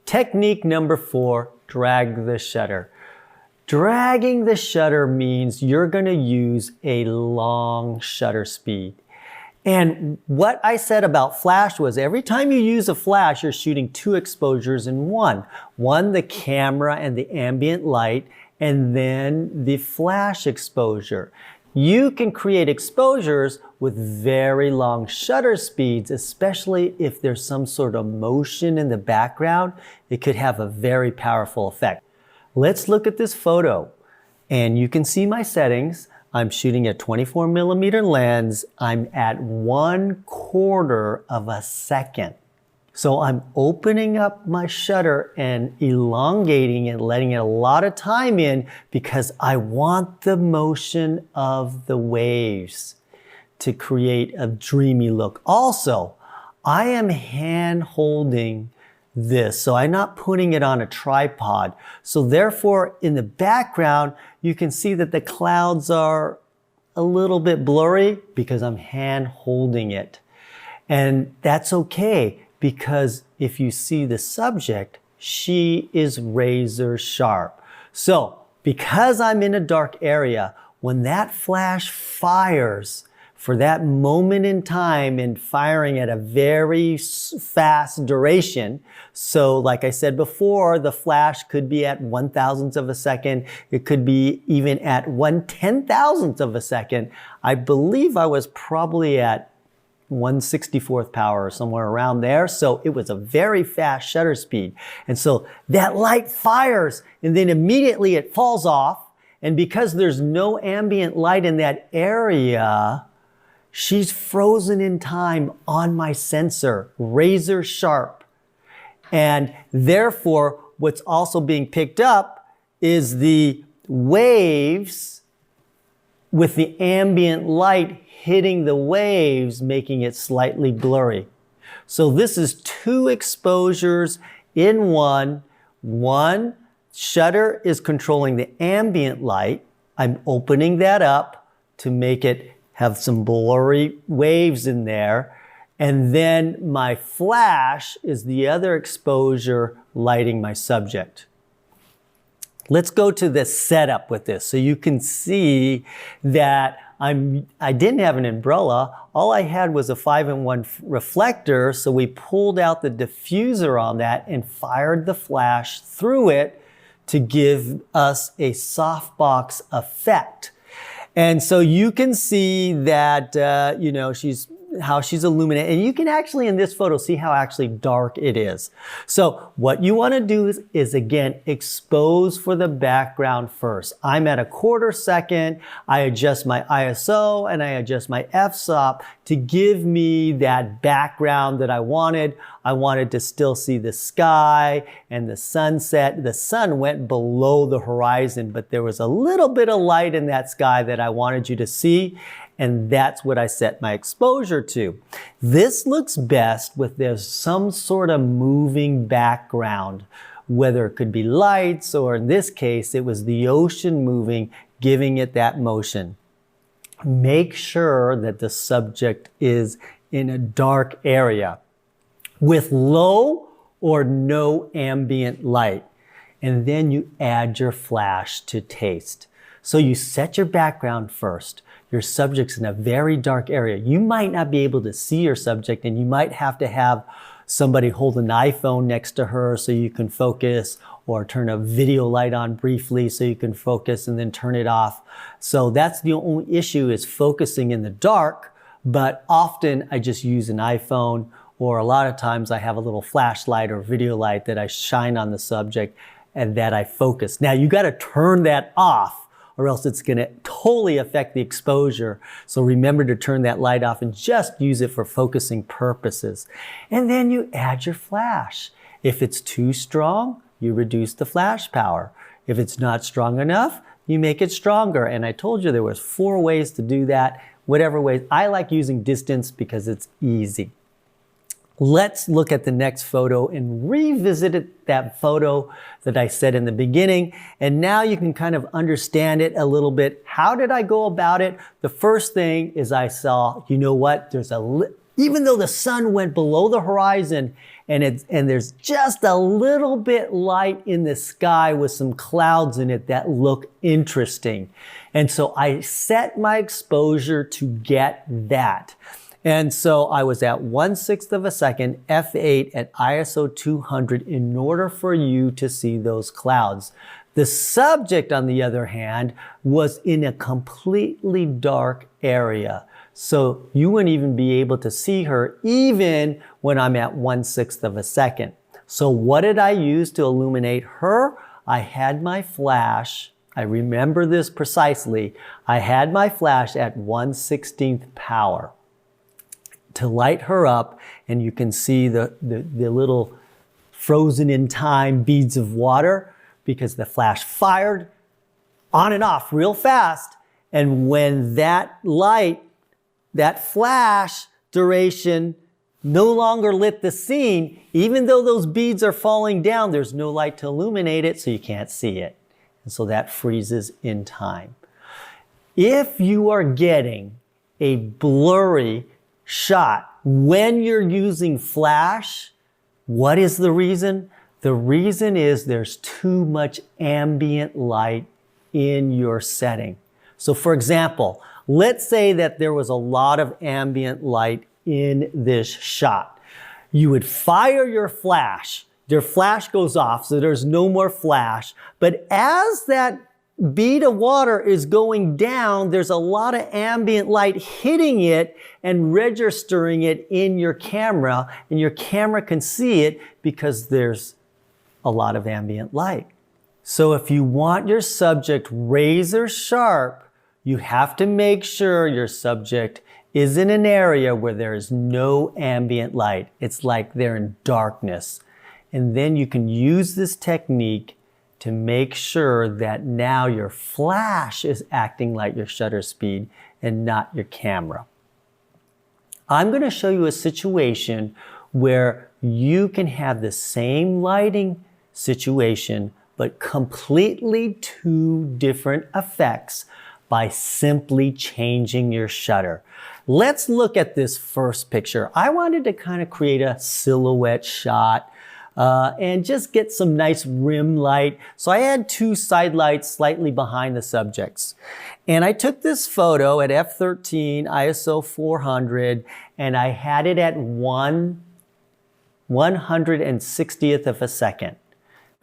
Technique number 4, drag the shutter. Dragging the shutter means you're going to use a long shutter speed. And what I said about flash was every time you use a flash, you're shooting 2 exposures in one. One, the camera and the ambient light, and then the flash exposure. You can create exposures with very long shutter speeds, especially if there's some sort of motion in the background. It could have a very powerful effect. Let's look at this photo, and you can see my settings. I'm shooting a 24mm lens. I'm at 1/4 of a second. So I'm opening up my shutter and elongating it, letting a lot of time in because I want the motion of the waves to create a dreamy look. Also, I am hand holding this, so I'm not putting it on a tripod. So therefore, in the background, you can see that the clouds are a little bit blurry because I'm hand holding it. And that's okay, because if you see the subject, she is razor sharp. So because I'm in a dark area, when that flash fires for that moment in time and firing at a very fast duration, so like I said before, the flash could be at 1/1000th of a second. It could be even at 1/10,000th of a second. I believe I was probably at 1/64th power or somewhere around there. So it was a very fast shutter speed. And so that light fires and then immediately it falls off. And because there's no ambient light in that area, she's frozen in time on my sensor, razor sharp. And therefore, what's also being picked up is the waves with the ambient light hitting the waves, making it slightly blurry. So this is 2 exposures in one. One shutter is controlling the ambient light. I'm opening that up to make it have some blurry waves in there. And then my flash is the other exposure lighting my subject. Let's go to the setup with this so you can see that I didn't have an umbrella. All I had was a 5-in-1 reflector, so we pulled out the diffuser on that and fired the flash through it to give us a softbox effect. And so you can see that, how she's illuminated. And you can actually, in this photo, see how actually dark it is. So what you want to do is again, expose for the background first. I'm at 1/4 second. I adjust my ISO and I adjust my f-stop to give me that background that I wanted. I wanted to still see the sky and the sunset. The sun went below the horizon, but there was a little bit of light in that sky that I wanted you to see. And that's what I set my exposure to. This looks best with there's some sort of moving background, whether it could be lights or in this case, it was the ocean moving, giving it that motion. Make sure that the subject is in a dark area with low or no ambient light. And then you add your flash to taste. So you set your background first. Your subject's in a very dark area. You might not be able to see your subject and you might have to have somebody hold an iPhone next to her so you can focus, or turn a video light on briefly so you can focus and then turn it off. So that's the only issue, is focusing in the dark, but often I just use an iPhone, or a lot of times I have a little flashlight or video light that I shine on the subject and that I focus. Now you gotta turn that off or else it's gonna totally affect the exposure. So remember to turn that light off and just use it for focusing purposes. And then you add your flash. If it's too strong, you reduce the flash power. If it's not strong enough, you make it stronger. And I told you there was 4 ways to do that. Whatever way, I like using distance because it's easy. Let's look at the next photo and revisit that photo that I said in the beginning. And now you can kind of understand it a little bit. How did I go about it? The first thing is I saw, you know what? Even though the sun went below the horizon and there's just a little bit light in the sky with some clouds in it that look interesting. And so I set my exposure to get that. And so I was at 1/6 of a second, f8 at ISO 200 in order for you to see those clouds. The subject, on the other hand, was in a completely dark area. So you wouldn't even be able to see her even when I'm at 1/6 of a second. So what did I use to illuminate her? I had my flash. I remember this precisely. I had my flash at 1/16 power to light her up, and you can see the little frozen in time beads of water because the flash fired on and off real fast. And when that light, that flash duration no longer lit the scene, even though those beads are falling down, there's no light to illuminate it, so you can't see it. And so that freezes in time. If you are getting a blurry shot when you're using flash, what is the reason? The reason is there's too much ambient light in your setting. So for example, let's say that there was a lot of ambient light in this shot. You would fire your flash goes off, so there's no more flash. But as that bead of water is going down, there's a lot of ambient light hitting it and registering it in your camera, and your camera can see it because there's a lot of ambient light. So if you want your subject razor sharp, you have to make sure your subject is in an area where there is no ambient light. It's like they're in darkness. And then you can use this technique to make sure that now your flash is acting like your shutter speed and not your camera. I'm going to show you a situation where you can have the same lighting situation, but completely two different effects by simply changing your shutter. Let's look at this first picture. I wanted to kind of create a silhouette shot and just get some nice rim light. So I had two side lights slightly behind the subjects. And I took this photo at f13, ISO 400, and I had it at 1/160th of a second.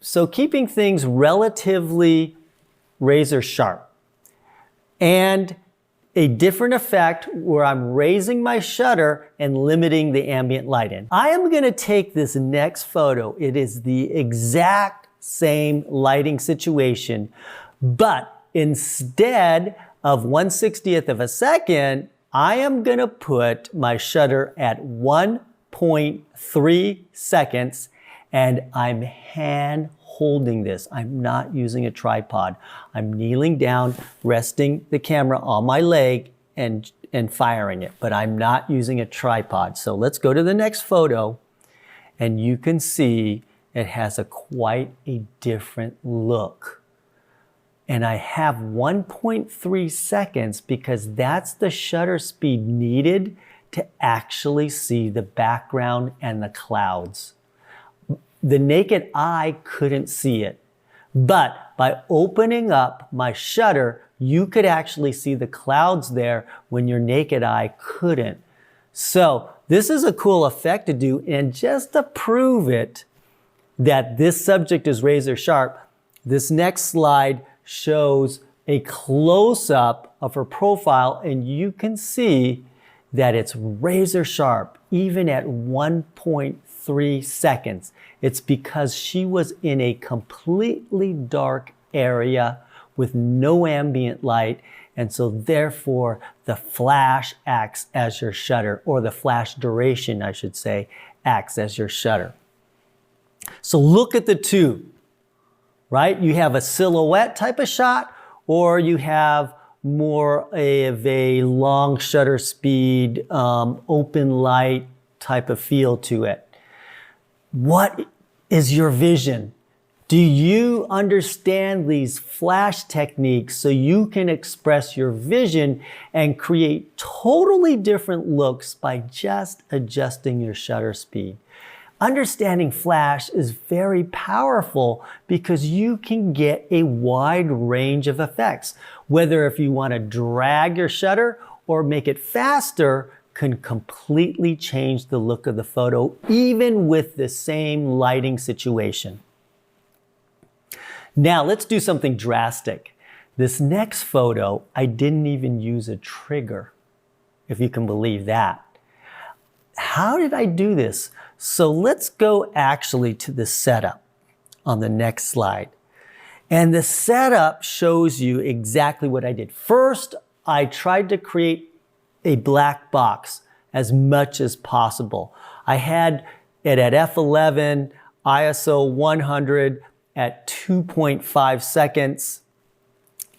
So keeping things relatively razor sharp. And a different effect where I'm raising my shutter and limiting the ambient light in. I am going to take this next photo. It is the exact same lighting situation, but instead of 1/60th of a second, I am going to put my shutter at 1.3 seconds, and I'm hand holding this. I'm not using a tripod. I'm kneeling down, resting the camera on my leg and firing it, but I'm not using a tripod. So let's go to the next photo, and you can see it has quite a different look. And I have 1.3 seconds because that's the shutter speed needed to actually see the background and the clouds. The naked eye couldn't see it, but by opening up my shutter, you could actually see the clouds there when your naked eye couldn't. So this is a cool effect to do, and just to prove it that this subject is razor sharp, this next slide shows a close-up of her profile, and you can see that it's razor sharp even at 1.3 seconds. It's because she was in a completely dark area with no ambient light, and so therefore the flash acts as your shutter, or the flash duration, I should say, acts as your shutter. So look at the two, right? You have a silhouette type of shot, or you have more of a long shutter speed, open light type of feel to it. What is your vision? Do you understand these flash techniques so you can express your vision and create totally different looks by just adjusting your shutter speed? Understanding flash is very powerful because you can get a wide range of effects. Whether if you want to drag your shutter or make it faster, can completely change the look of the photo, even with the same lighting situation. Now let's do something drastic. This next photo, I didn't even use a trigger, if you can believe that. How did I do this? So let's go actually to the setup on the next slide. And the setup shows you exactly what I did. First, I tried to create a black box as much as possible. I had it at f11, ISO 100 at 2.5 seconds.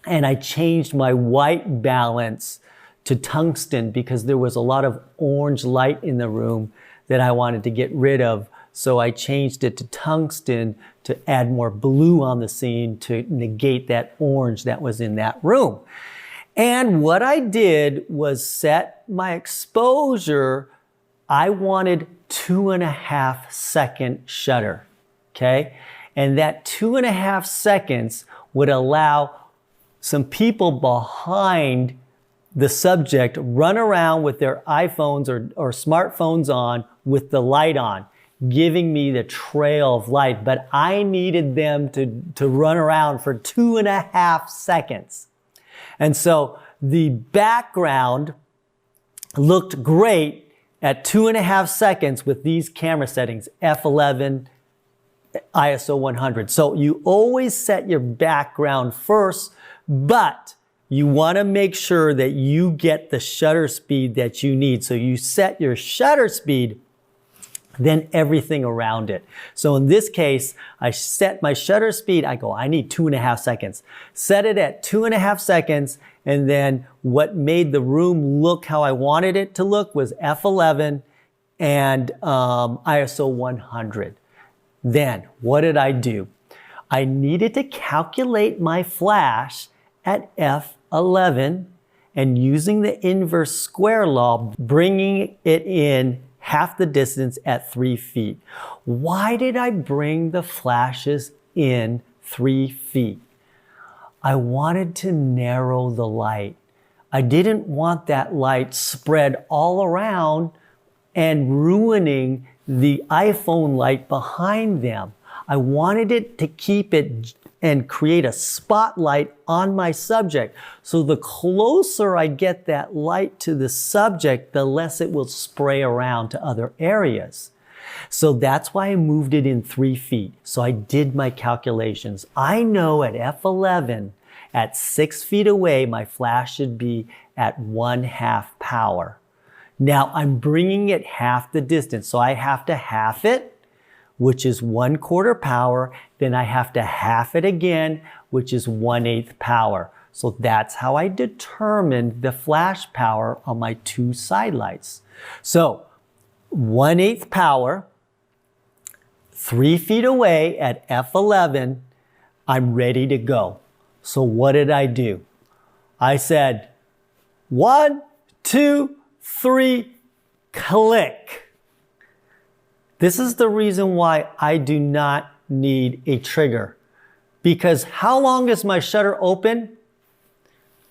And I changed my white balance to tungsten because there was a lot of orange light in the room that I wanted to get rid of. So I changed it to tungsten to add more blue on the scene to negate that orange that was in that room. And what I did was set my exposure. I wanted 2.5 second shutter, okay? And that 2.5 seconds would allow some people behind the subject run around with their iPhones or smartphones on with the light on, giving me the trail of light. But I needed them to run around for 2.5 seconds. And so the background looked great at 2.5 seconds with these camera settings, f11, ISO 100. So you always set your background first, but you want to make sure that you get the shutter speed that you need. So you set your shutter speed, then everything around it. So in this case, I set my shutter speed. I need 2.5 seconds. Set it at 2.5 seconds. And then what made the room look how I wanted it to look was f11 and ISO 100. Then what did I do? I needed to calculate my flash at f11 and using the inverse square law, bringing it in half the distance at 3 feet. Why did I bring the flashes in 3 feet? I wanted to narrow the light. I didn't want that light spread all around and ruining the iPhone light behind them. I wanted it to keep it and create a spotlight on my subject. So the closer I get that light to the subject, the less it will spray around to other areas. So that's why I moved it in 3 feet. So I did my calculations. I know at f11, at 6 feet away, my flash should be at 1/2 power. Now I'm bringing it half the distance. So I have to half it, which is 1/4 power. Then I have to half it again, which is 1/8 power. So that's how I determined the flash power on my 2 side lights. So 1/8 power, 3 feet away at f11, I'm ready to go. So what did I do? I said, 1, 2, 3, click. This is the reason why I do not need a trigger. Because how long is my shutter open?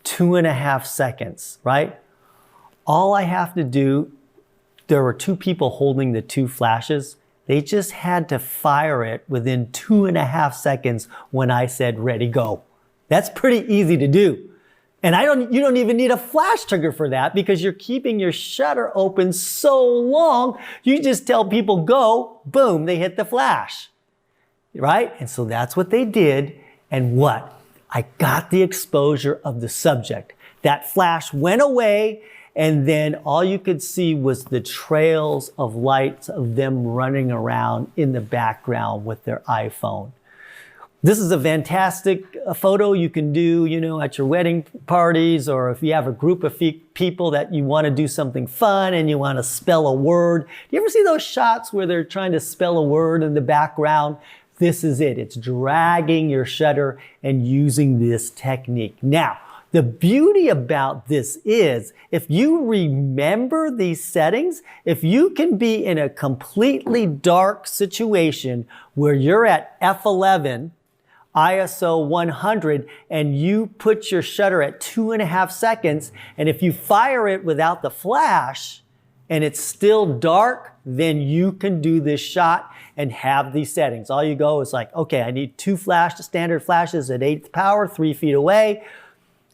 2.5 seconds, right? All I have to do, there were 2 people holding the 2 flashes. They just had to fire it within 2.5 seconds when I said, ready, go. That's pretty easy to do. And you don't even need a flash trigger for that because you're keeping your shutter open so long, you just tell people go, boom, they hit the flash, right? And so that's what they did. And what? I got the exposure of the subject. That flash went away and then all you could see was the trails of lights of them running around in the background with their iPhone. This is a fantastic photo you can do, at your wedding parties, or if you have a group of people that you want to do something fun and you want to spell a word. Do you ever see those shots where they're trying to spell a word in the background? This is it. It's dragging your shutter and using this technique. Now, The beauty about this is if you remember these settings, if you can be in a completely dark situation where you're at f11, ISO 100, and you put your shutter at 2.5 seconds, and if you fire it without the flash and it's still dark, then you can do this shot and have these settings. All you go is like, okay, I need 2 standard flashes at 8th power, 3 feet away.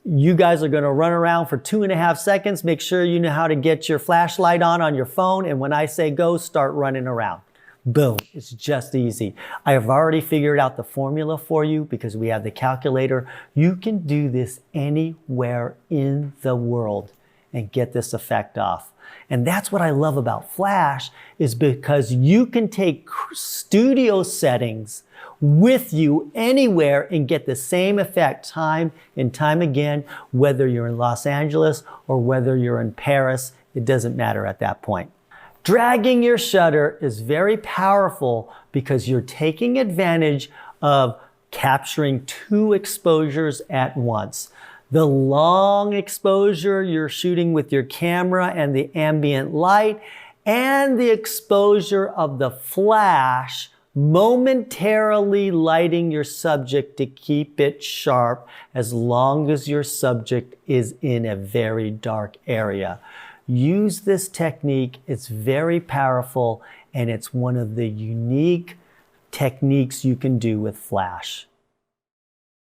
You guys are gonna run around for 2.5 seconds. Make sure you know how to get your flashlight on your phone. And when I say go, start running around. Boom, it's just easy. I have already figured out the formula for you because we have the calculator. You can do this anywhere in the world and get this effect off. And that's what I love about Flash, is because you can take studio settings with you anywhere and get the same effect time and time again, whether you're in Los Angeles or whether you're in Paris. It doesn't matter at that point. Dragging your shutter is very powerful because you're taking advantage of capturing 2 exposures at once. The long exposure you're shooting with your camera and the ambient light, and the exposure of the flash momentarily lighting your subject to keep it sharp as long as your subject is in a very dark area. Use this technique. It's very powerful, and it's one of the unique techniques you can do with Flash.